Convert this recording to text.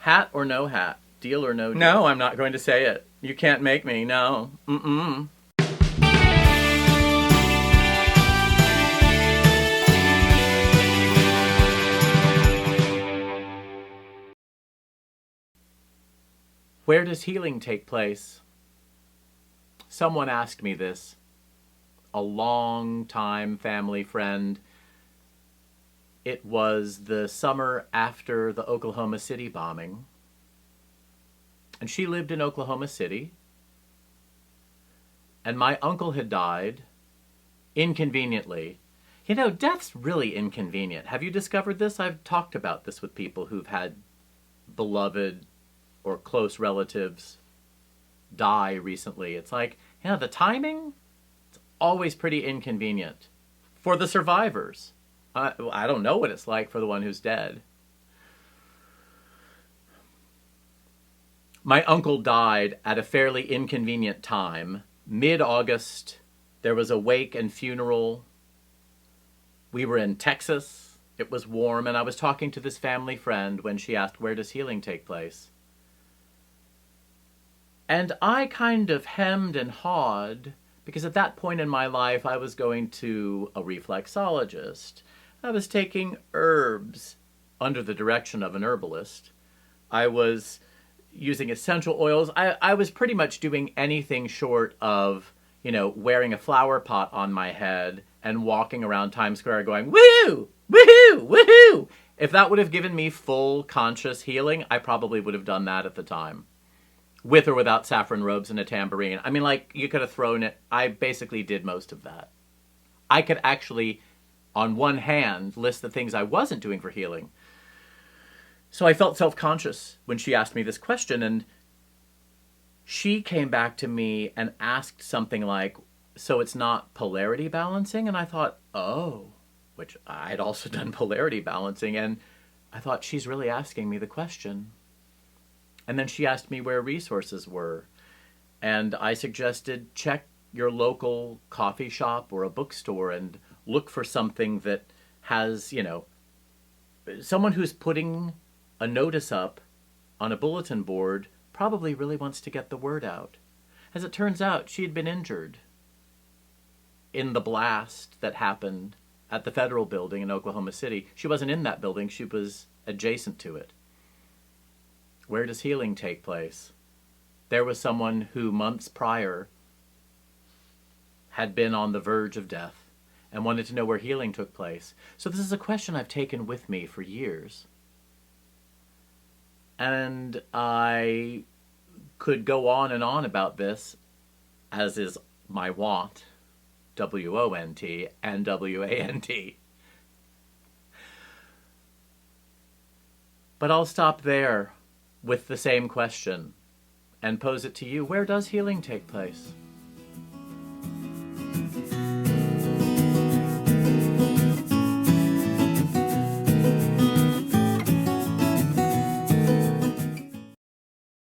Hat or no hat? Deal or no deal? No, I'm not going to say it. You can't make me, no. Mm-mm. Where does healing take place? Someone asked me this. A long-time family friend. It was the summer after the Oklahoma City bombing. And she lived in Oklahoma City. And my uncle had died inconveniently. You know, death's really inconvenient. Have you discovered this? I've talked about this with people who've had beloved or close relatives die recently. It's like, you know, the timing, it's always pretty inconvenient for the survivors. I don't know what it's like for the one who's dead. My uncle died at a fairly inconvenient time. Mid-August, there was a wake and funeral. We were in Texas. It was warm, and I was talking to this family friend when she asked, where does healing take place? And I kind of hemmed and hawed, because at that point in my life, I was going to a reflexologist. I was taking herbs under the direction of an herbalist. I was using essential oils. I was pretty much doing anything short of, you know, wearing a flower pot on my head and walking around Times Square going, woohoo, woohoo, woohoo. If that would have given me full conscious healing, I probably would have done that at the time. With or without saffron robes and a tambourine. I mean, like, you could have thrown it. I basically did most of that. I could actually, on one hand, list the things I wasn't doing for healing. So I felt self-conscious when she asked me this question, and she came back to me and asked something like, so it's not polarity balancing? And I thought, oh, which I'd also done polarity balancing, and I thought, she's really asking me the question. And then she asked me where resources were. And I suggested check your local coffee shop or a bookstore and look for something that has, you know, someone who's putting a notice up on a bulletin board probably really wants to get the word out. As it turns out, she had been injured in the blast that happened at the federal building in Oklahoma City. She wasn't in that building, she was adjacent to it. Where does healing take place? There was someone who months prior had been on the verge of death and wanted to know where healing took place. So this is a question I've taken with me for years. And I could go on and on about this, as is my wont, W-O-N-T and W-A-N-T. But I'll stop there with the same question and pose it to you. Where does healing take place?